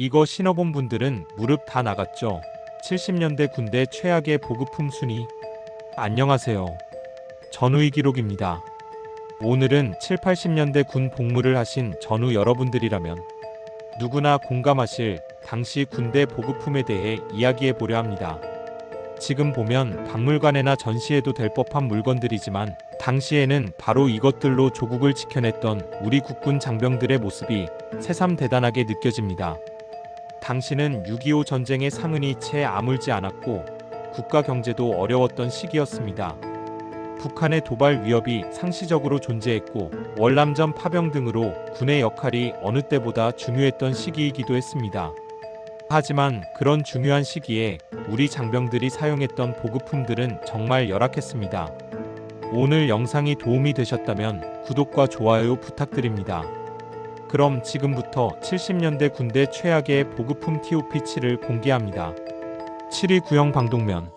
이거 신어본 분들은 무릎 다 나갔죠. 70년대 군대 최악의 보급품 순위. 안녕하세요. 전우의 기록입니다. 오늘은 7, 80년대 군 복무를 하신 전우 여러분들이라면 누구나 공감하실 당시 군대 보급품에 대해 이야기해 보려 합니다. 지금 보면 박물관에나 전시해도 될 법한 물건들이지만 당시에는 바로 이것들로 조국을 지켜냈던 우리 국군 장병들의 모습이 새삼 대단하게 느껴집니다. 당시는 6.25 전쟁의 상흔이 채 아물지 않았고 국가 경제도 어려웠던 시기였습니다. 북한의 도발 위협이 상시적으로 존재했고 월남전 파병 등으로 군의 역할이 어느 때보다 중요했던 시기이기도 했습니다. 하지만 그런 중요한 시기에 우리 장병들이 사용했던 보급품들은 정말 열악했습니다. 오늘 영상이 도움이 되셨다면 구독과 좋아요 부탁드립니다. 그럼 지금부터 70년대 군대 최악의 보급품 TOP7을 공개합니다. 7위 구형 방독면.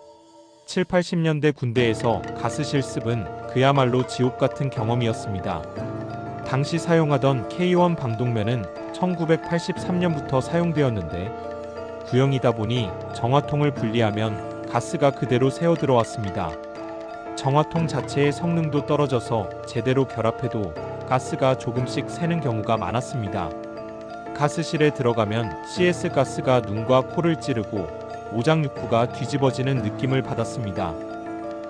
7, 80년대 군대에서 가스 실습은 그야말로 지옥 같은 경험이었습니다. 당시 사용하던 K1 방독면은 1983년부터 사용되었는데 구형이다 보니 정화통을 분리하면 가스가 그대로 새어 들어왔습니다. 정화통 자체의 성능도 떨어져서 제대로 결합해도 가스가 조금씩 새는 경우가 많았습니다. 가스실에 들어가면 CS 가스가 눈과 코를 찌르고 오장육부가 뒤집어지는 느낌을 받았습니다.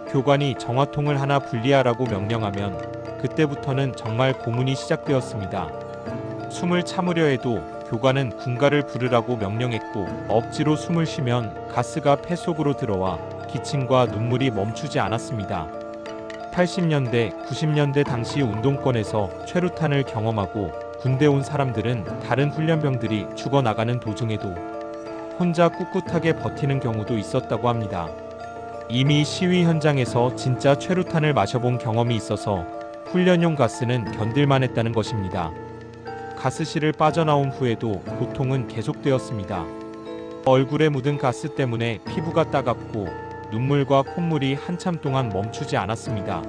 교관이 정화통을 하나 분리하라고 명령하면 그때부터는 정말 고문이 시작되었습니다. 숨을 참으려 해도 교관은 군가를 부르라고 명령했고 억지로 숨을 쉬면 가스가 폐 속으로 들어와 기침과 눈물이 멈추지 않았습니다. 80년대, 90년대 당시 운동권에서 최루탄을 경험하고 군대 온 사람들은 다른 훈련병들이 죽어나가는 도중에도 혼자 꿋꿋하게 버티는 경우도 있었다고 합니다. 이미 시위 현장에서 진짜 최루탄을 마셔본 경험이 있어서 훈련용 가스는 견딜만 했다는 것입니다. 가스실을 빠져나온 후에도 고통은 계속되었습니다. 얼굴에 묻은 가스 때문에 피부가 따갑고 눈물과 콧물이 한참 동안 멈추지 않았습니다.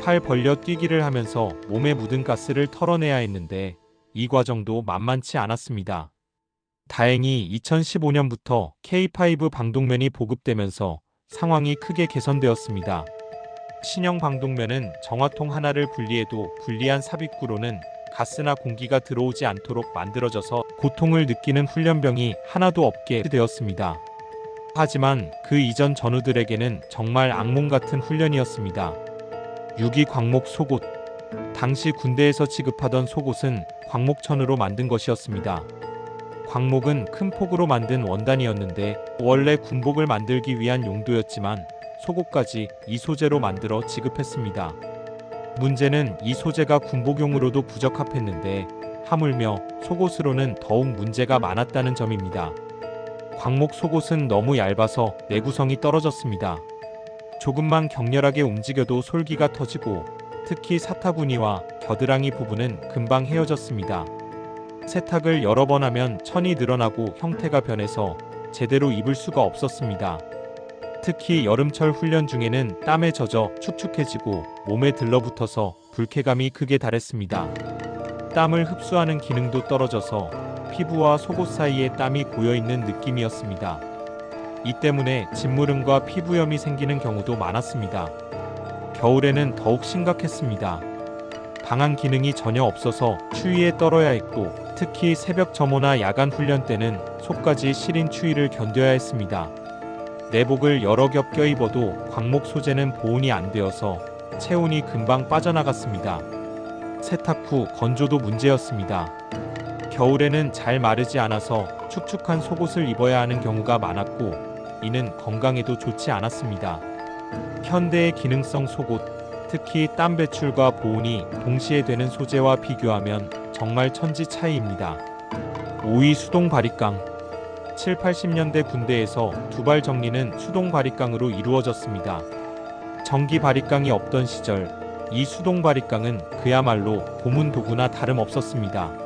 팔 벌려 뛰기를 하면서 몸에 묻은 가스를 털어내야 했는데 이 과정도 만만치 않았습니다. 다행히 2015년부터 K5 방독면이 보급되면서 상황이 크게 개선되었습니다. 신형 방독면은 정화통 하나를 분리해도 분리한 삽입구로는 가스나 공기가 들어오지 않도록 만들어져서 고통을 느끼는 훈련병이 하나도 없게 되었습니다. 하지만 그 이전 전우들에게는 정말 악몽 같은 훈련이었습니다. 6위 광목 속옷. 당시 군대에서 취급하던 속옷은 광목천으로 만든 것이었습니다. 광목은 큰 폭으로 만든 원단이었는데 원래 군복을 만들기 위한 용도였지만 속옷까지 이 소재로 만들어 지급했습니다. 문제는 이 소재가 군복용으로도 부적합했는데 하물며 속옷으로는 더욱 문제가 많았다는 점입니다. 광목 속옷은 너무 얇아서 내구성이 떨어졌습니다. 조금만 격렬하게 움직여도 솔기가 터지고 특히 사타구니와 겨드랑이 부분은 금방 헤어졌습니다. 세탁을 여러 번 하면 천이 늘어나고 형태가 변해서 제대로 입을 수가 없었습니다. 특히 여름철 훈련 중에는 땀에 젖어 축축해지고 몸에 들러붙어서 불쾌감이 극에 달했습니다. 땀을 흡수하는 기능도 떨어져서 피부와 속옷 사이에 땀이 고여있는 느낌이었습니다. 이 때문에 진무름과 피부염이 생기는 경우도 많았습니다. 겨울에는 더욱 심각했습니다. 방한 기능이 전혀 없어서 추위에 떨어야 했고 특히 새벽 점호나 야간 훈련 때는 속까지 시린 추위를 견뎌야 했습니다. 내복을 여러 겹 껴입어도 광목 소재는 보온이 안 되어서 체온이 금방 빠져나갔습니다. 세탁 후 건조도 문제였습니다. 겨울에는 잘 마르지 않아서 축축한 속옷을 입어야 하는 경우가 많았고 이는 건강에도 좋지 않았습니다. 현대의 기능성 속옷, 특히 땀 배출과 보온이 동시에 되는 소재와 비교하면 정말 천지 차이입니다. 5위 수동 바리깡. 7, 80년대 군대에서 두발 정리는 수동 바리깡으로 이루어졌습니다. 전기 바리깡이 없던 시절 이 수동 바리깡은 그야말로 고문 도구나 다름없었습니다.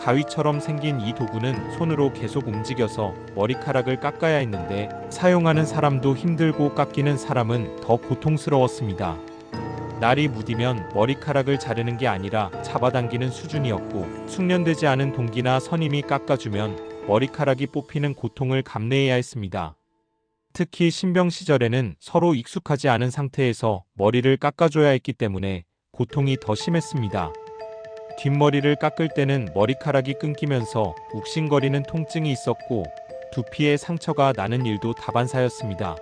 가위처럼 생긴 이 도구는 손으로 계속 움직여서 머리카락을 깎아야 했는데 사용하는 사람도 힘들고 깎이는 사람은 더 고통스러웠습니다. 날이 무디면 머리카락을 자르는 게 아니라 잡아당기는 수준이었고 숙련되지 않은 동기나 선임이 깎아주면 머리카락이 뽑히는 고통을 감내해야 했습니다. 특히 신병 시절에는 서로 익숙하지 않은 상태에서 머리를 깎아줘야 했기 때문에 고통이 더 심했습니다. 뒷머리를 깎을 때는 머리카락이 끊기면서 욱신거리는 통증이 있었고 두피에 상처가 나는 일도 다반사였습니다.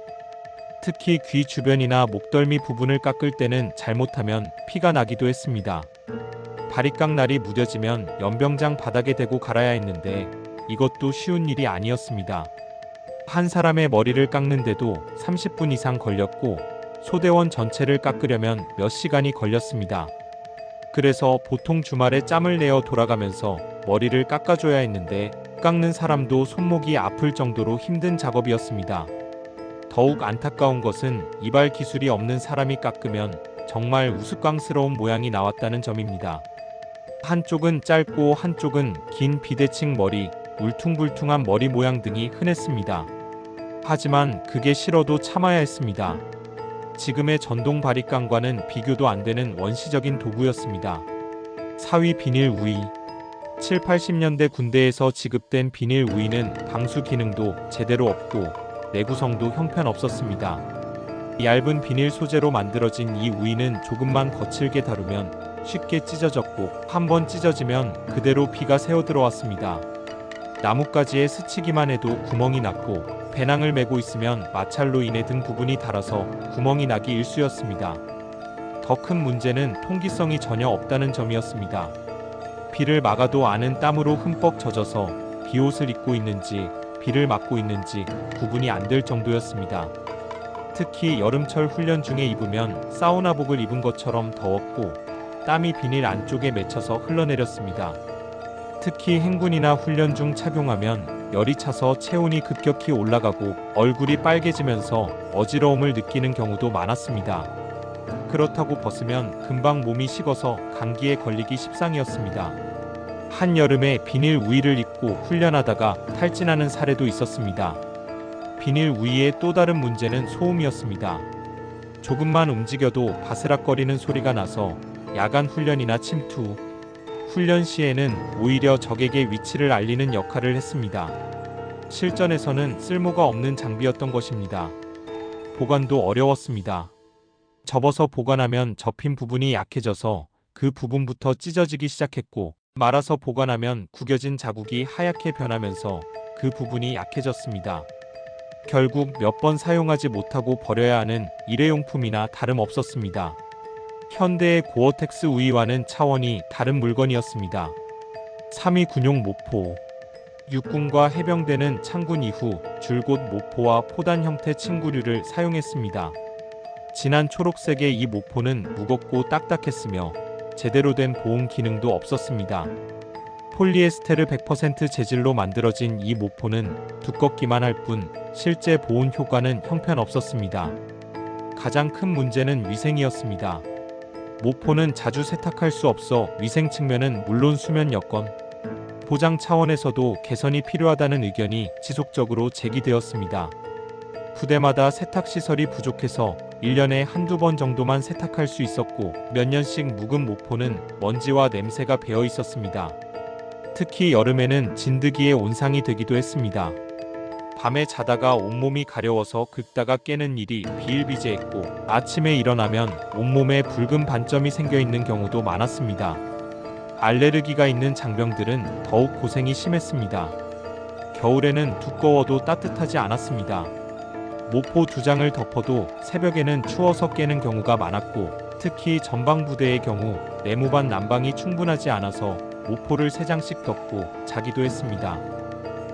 특히 귀 주변이나 목덜미 부분을 깎을 때는 잘못하면 피가 나기도 했습니다. 바리깡날이 무뎌지면 연병장 바닥에 대고 갈아야 했는데 이것도 쉬운 일이 아니었습니다. 한 사람의 머리를 깎는데도 30분 이상 걸렸고 소대원 전체를 깎으려면 몇 시간이 걸렸습니다. 그래서 보통 주말에 짬을 내어 돌아가면서 머리를 깎아줘야 했는데 깎는 사람도 손목이 아플 정도로 힘든 작업이었습니다. 더욱 안타까운 것은 이발 기술이 없는 사람이 깎으면 정말 우스꽝스러운 모양이 나왔다는 점입니다. 한쪽은 짧고 한쪽은 긴 비대칭 머리, 울퉁불퉁한 머리 모양 등이 흔했습니다. 하지만 그게 싫어도 참아야 했습니다. 지금의 전동 바리깡과는 비교도 안 되는 원시적인 도구였습니다. 사위 비닐 우이. 7, 80년대 군대에서 지급된 비닐 우이는 방수 기능도 제대로 없고 내구성도 형편없었습니다. 얇은 비닐 소재로 만들어진 이 우이는 조금만 거칠게 다루면 쉽게 찢어졌고 한번 찢어지면 그대로 피가 새어 들어왔습니다. 나뭇가지에 스치기만 해도 구멍이 났고 배낭을 메고 있으면 마찰로 인해 등 부분이 닳아서 구멍이 나기 일쑤였습니다. 더 큰 문제는 통기성이 전혀 없다는 점이었습니다. 비를 막아도 아는 땀으로 흠뻑 젖어서 비옷을 입고 있는지 비를 맞고 있는지 구분이 안 될 정도였습니다. 특히 여름철 훈련 중에 입으면 사우나복을 입은 것처럼 더웠고 땀이 비닐 안쪽에 맺혀서 흘러내렸습니다. 특히 행군이나 훈련 중 착용하면 열이 차서 체온이 급격히 올라가고 얼굴이 빨개지면서 어지러움을 느끼는 경우도 많았습니다. 그렇다고 벗으면 금방 몸이 식어서 감기에 걸리기 십상이었습니다. 한여름에 비닐 우의를 입고 훈련하다가 탈진하는 사례도 있었습니다. 비닐 우의의 또 다른 문제는 소음이었습니다. 조금만 움직여도 바스락거리는 소리가 나서 야간 훈련이나 침투, 훈련 시에는 오히려 적에게 위치를 알리는 역할을 했습니다. 실전에서는 쓸모가 없는 장비였던 것입니다. 보관도 어려웠습니다. 접어서 보관하면 접힌 부분이 약해져서 그 부분부터 찢어지기 시작했고 말아서 보관하면 구겨진 자국이 하얗게 변하면서 그 부분이 약해졌습니다. 결국 몇 번 사용하지 못하고 버려야 하는 일회용품이나 다름없었습니다. 현대의 고어텍스 우위와는 차원이 다른 물건이었습니다. 3위 군용 모포. 육군과 해병대는 창군 이후 줄곧 모포와 포단 형태 침구류를 사용했습니다. 진한 초록색의 이 모포는 무겁고 딱딱했으며 제대로 된 보온 기능도 없었습니다. 폴리에스테르 100% 재질로 만들어진 이 모포는 두껍기만 할 뿐 실제 보온 효과는 형편없었습니다. 가장 큰 문제는 위생이었습니다. 모포는 자주 세탁할 수 없어 위생 측면은 물론 수면 여건, 보장 차원에서도 개선이 필요하다는 의견이 지속적으로 제기되었습니다. 부대마다 세탁시설이 부족해서 1년에 한두 번 정도만 세탁할 수 있었고 몇 년씩 묵은 모포는 먼지와 냄새가 배어 있었습니다. 특히 여름에는 진드기의 온상이 되기도 했습니다. 밤에 자다가 온몸이 가려워서 긁다가 깨는 일이 비일비재했고 아침에 일어나면 온몸에 붉은 반점이 생겨 있는 경우도 많았습니다. 알레르기가 있는 장병들은 더욱 고생이 심했습니다. 겨울에는 두꺼워도 따뜻하지 않았습니다. 모포 2장을 덮어도 새벽에는 추워서 깨는 경우가 많았고 특히 전방부대의 경우 내무반 난방이 충분하지 않아서 모포를 3장씩 덮고 자기도 했습니다.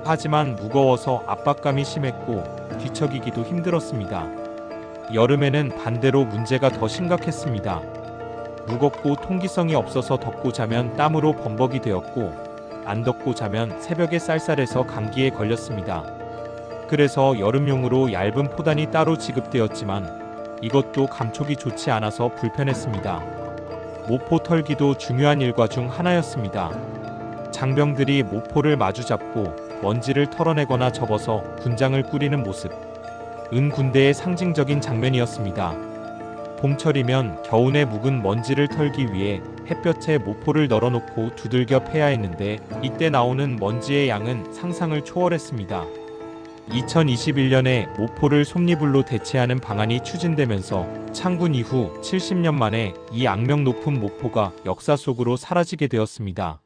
하지만 무거워서 압박감이 심했고 뒤척이기도 힘들었습니다. 여름에는 반대로 문제가 더 심각했습니다. 무겁고 통기성이 없어서 덮고 자면 땀으로 범벅이 되었고 안 덮고 자면 새벽에 쌀쌀해서 감기에 걸렸습니다. 그래서 여름용으로 얇은 포단이 따로 지급되었지만 이것도 감촉이 좋지 않아서 불편했습니다. 모포 털기도 중요한 일과 중 하나였습니다. 장병들이 모포를 마주잡고 먼지를 털어내거나 접어서 군장을 꾸리는 모습, 은 군대의 상징적인 장면이었습니다. 봄철이면 겨우내 묵은 먼지를 털기 위해 햇볕에 모포를 널어놓고 두들겨 패야 했는데 이때 나오는 먼지의 양은 상상을 초월했습니다. 2021년에 모포를 솜니불로 대체하는 방안이 추진되면서 창군 이후 70년 만에 이 악명 높은 모포가 역사 속으로 사라지게 되었습니다.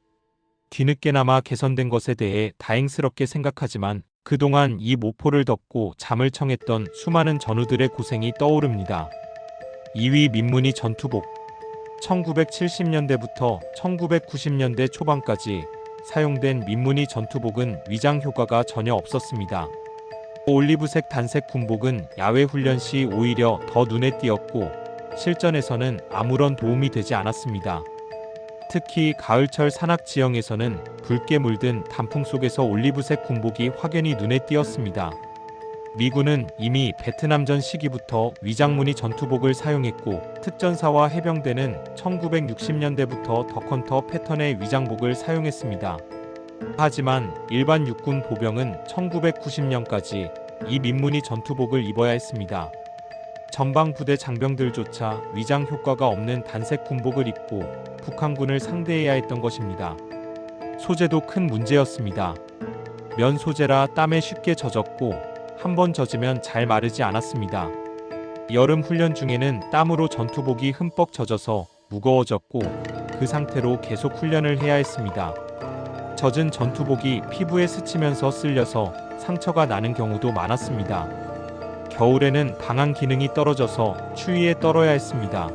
뒤늦게나마 개선된 것에 대해 다행스럽게 생각하지만 그동안 이 모포를 덮고 잠을 청했던 수많은 전우들의 고생이 떠오릅니다. 2위 민무늬 전투복. 1970년대부터 1990년대 초반까지 사용된 민무늬 전투복은 위장 효과가 전혀 없었습니다. 올리브색 단색 군복은 야외 훈련 시 오히려 더 눈에 띄었고 실전에서는 아무런 도움이 되지 않았습니다. 특히 가을철 산악 지형에서는 붉게 물든 단풍 속에서 올리브색 군복이 확연히 눈에 띄었습니다. 미군은 이미 베트남전 시기부터 위장무늬 전투복을 사용했고 특전사와 해병대는 1960년대부터 덕헌터 패턴의 위장복을 사용했습니다. 하지만 일반 육군 보병은 1990년까지 이 민무늬 전투복을 입어야 했습니다. 전방 부대 장병들조차 위장 효과가 없는 단색 군복을 입고 북한군을 상대해야 했던 것입니다. 소재도 큰 문제였습니다. 면 소재라 땀에 쉽게 젖었고 한번 젖으면 잘 마르지 않았습니다. 여름 훈련 중에는 땀으로 전투복이 흠뻑 젖어서 무거워졌고 그 상태로 계속 훈련을 해야 했습니다. 젖은 전투복이 피부에 스치면서 쓸려서 상처가 나는 경우도 많았습니다. 겨울에는 방한 기능이 떨어져서 추위에 떨어야 했습니다.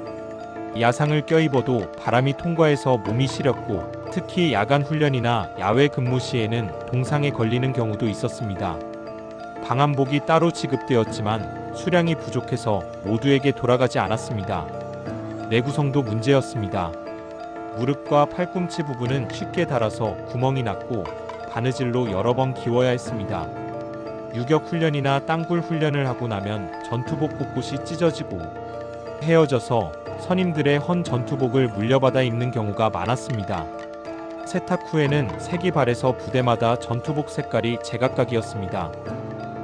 야상을 껴입어도 바람이 통과해서 몸이 시렸고 특히 야간 훈련이나 야외 근무 시에는 동상에 걸리는 경우도 있었습니다. 방한복이 따로 지급되었지만 수량이 부족해서 모두에게 돌아가지 않았습니다. 내구성도 문제였습니다. 무릎과 팔꿈치 부분은 쉽게 닳아서 구멍이 났고 바느질로 여러 번 기워야 했습니다. 유격 훈련이나 땅굴 훈련을 하고 나면 전투복 곳곳이 찢어지고 헤어져서 선임들의 헌 전투복을 물려받아 입는 경우가 많았습니다. 세탁 후에는 색이 바래서 부대마다 전투복 색깔이 제각각이었습니다.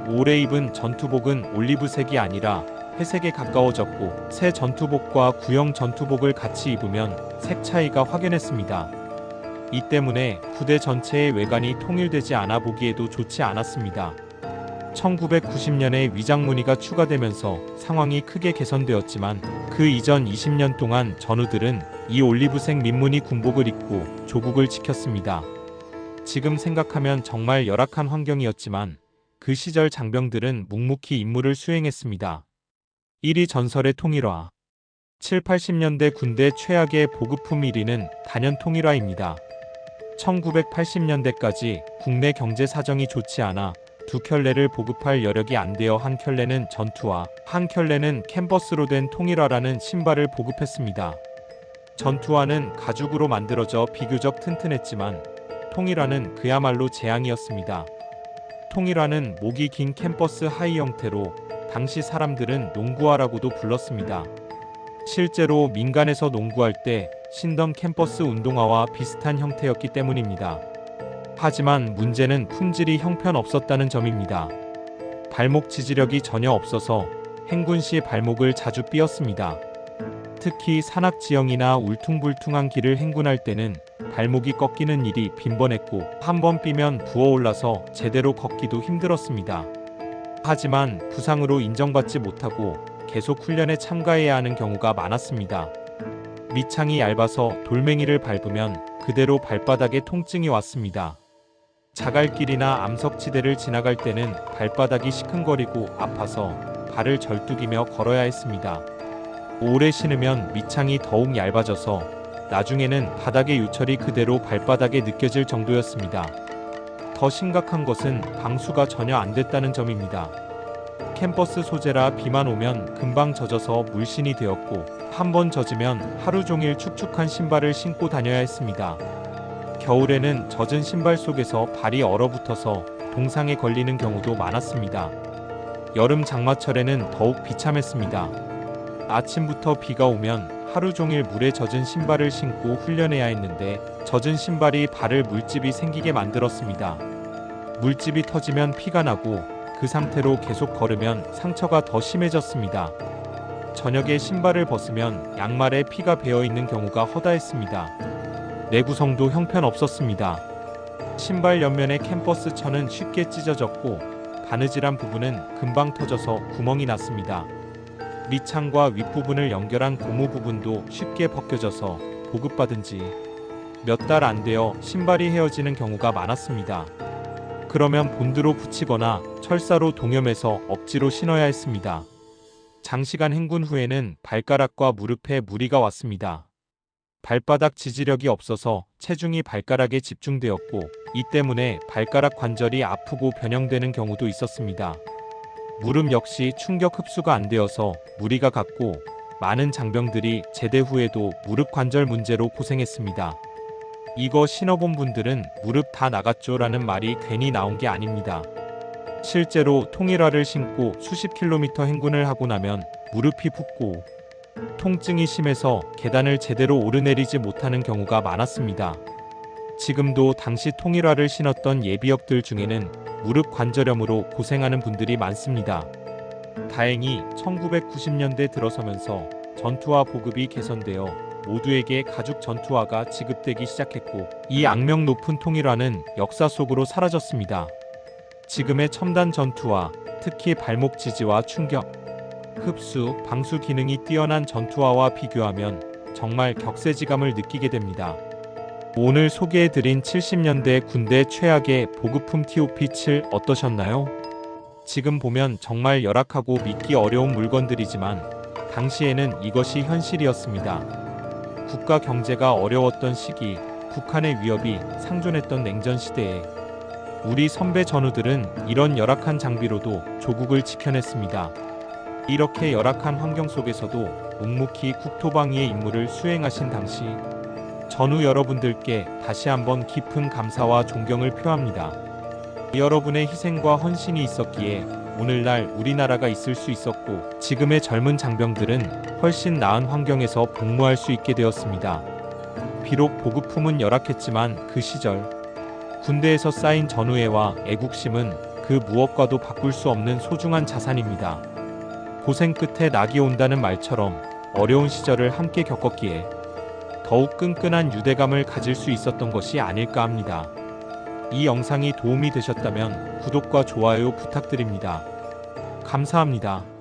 오래 입은 전투복은 올리브색이 아니라 회색에 가까워졌고 새 전투복과 구형 전투복을 같이 입으면 색 차이가 확연했습니다. 이 때문에 부대 전체의 외관이 통일되지 않아 보기에도 좋지 않았습니다. 1990년에 위장무늬가 추가되면서 상황이 크게 개선되었지만 그 이전 20년 동안 전우들은 이 올리브색 민무늬 군복을 입고 조국을 지켰습니다. 지금 생각하면 정말 열악한 환경이었지만 그 시절 장병들은 묵묵히 임무를 수행했습니다. 1위 전설의 통일화. 7, 80년대 군대 최악의 보급품 1위는 단연 통일화입니다. 1980년대까지 국내 경제 사정이 좋지 않아 두 켤레를 보급할 여력이 안 되어 한 켤레는 전투화, 한 켤레는 캔버스로 된 통일화라는 신발을 보급했습니다. 전투화는 가죽으로 만들어져 비교적 튼튼했지만 통일화는 그야말로 재앙이었습니다. 통일화는 목이 긴 캠퍼스 하이 형태로 당시 사람들은 농구화라고도 불렀습니다. 실제로 민간에서 농구할 때 신던 캠퍼스 운동화와 비슷한 형태였기 때문입니다. 하지만 문제는 품질이 형편없었다는 점입니다. 발목 지지력이 전혀 없어서 행군 시 발목을 자주 삐었습니다. 특히 산악 지형이나 울퉁불퉁한 길을 행군할 때는 발목이 꺾이는 일이 빈번했고 한번 삐면 부어올라서 제대로 걷기도 힘들었습니다. 하지만 부상으로 인정받지 못하고 계속 훈련에 참가해야 하는 경우가 많았습니다. 밑창이 얇아서 돌멩이를 밟으면 그대로 발바닥에 통증이 왔습니다. 자갈길이나 암석지대를 지나갈 때는 발바닥이 시큰거리고 아파서 발을 절뚝이며 걸어야 했습니다. 오래 신으면 밑창이 더욱 얇아져서 나중에는 바닥의 요철이 그대로 발바닥에 느껴질 정도였습니다. 더 심각한 것은 방수가 전혀 안 됐다는 점입니다. 캠퍼스 소재라 비만 오면 금방 젖어서 물신이 되었고 한번 젖으면 하루 종일 축축한 신발을 신고 다녀야 했습니다. 겨울에는 젖은 신발 속에서 발이 얼어붙어서 동상에 걸리는 경우도 많았습니다. 여름 장마철에는 더욱 비참했습니다. 아침부터 비가 오면 하루 종일 물에 젖은 신발을 신고 훈련해야 했는데 젖은 신발이 발을 물집이 생기게 만들었습니다. 물집이 터지면 피가 나고 그 상태로 계속 걸으면 상처가 더 심해졌습니다. 저녁에 신발을 벗으면 양말에 피가 배어 있는 경우가 허다했습니다. 내구성도 형편없었습니다. 신발 옆면의 캠퍼스 천은 쉽게 찢어졌고 바느질한 부분은 금방 터져서 구멍이 났습니다. 밑창과 윗부분을 연결한 고무 부분도 쉽게 벗겨져서 보급받은 지 몇 달 안 되어 신발이 헤어지는 경우가 많았습니다. 그러면 본드로 붙이거나 철사로 동여매서 억지로 신어야 했습니다. 장시간 헹군 후에는 발가락과 무릎에 무리가 왔습니다. 발바닥 지지력이 없어서 체중이 발가락에 집중되었고 이 때문에 발가락 관절이 아프고 변형되는 경우도 있었습니다. 무릎 역시 충격 흡수가 안 되어서 무리가 갔고 많은 장병들이 제대 후에도 무릎 관절 문제로 고생했습니다. 이거 신어본 분들은 무릎 다 나갔죠 라는 말이 괜히 나온 게 아닙니다. 실제로 통일화를 신고 수십 킬로미터 행군을 하고 나면 무릎이 붓고 통증이 심해서 계단을 제대로 오르내리지 못하는 경우가 많았습니다. 지금도 당시 통일화를 신었던 예비역들 중에는 무릎 관절염으로 고생하는 분들이 많습니다. 다행히 1990년대 들어서면서 전투화 보급이 개선되어 모두에게 가죽 전투화가 지급되기 시작했고 이 악명 높은 통일화는 역사 속으로 사라졌습니다. 지금의 첨단 전투화, 특히 발목 지지와 충격, 흡수, 방수 기능이 뛰어난 전투화와 비교하면 정말 격세지감을 느끼게 됩니다. 오늘 소개해드린 70년대 군대 최악의 보급품 TOP7 어떠셨나요? 지금 보면 정말 열악하고 믿기 어려운 물건들이지만 당시에는 이것이 현실이었습니다. 국가 경제가 어려웠던 시기, 북한의 위협이 상존했던 냉전 시대에 우리 선배 전우들은 이런 열악한 장비로도 조국을 지켜냈습니다. 이렇게 열악한 환경 속에서도 묵묵히 국토방위의 임무를 수행하신 당시 전우 여러분들께 다시 한번 깊은 감사와 존경을 표합니다. 여러분의 희생과 헌신이 있었기에 오늘날 우리나라가 있을 수 있었고 지금의 젊은 장병들은 훨씬 나은 환경에서 복무할 수 있게 되었습니다. 비록 보급품은 열악했지만 그 시절 군대에서 쌓인 전우애와 애국심은 그 무엇과도 바꿀 수 없는 소중한 자산입니다. 고생 끝에 낙이 온다는 말처럼 어려운 시절을 함께 겪었기에 더욱 끈끈한 유대감을 가질 수 있었던 것이 아닐까 합니다. 이 영상이 도움이 되셨다면 구독과 좋아요 부탁드립니다. 감사합니다.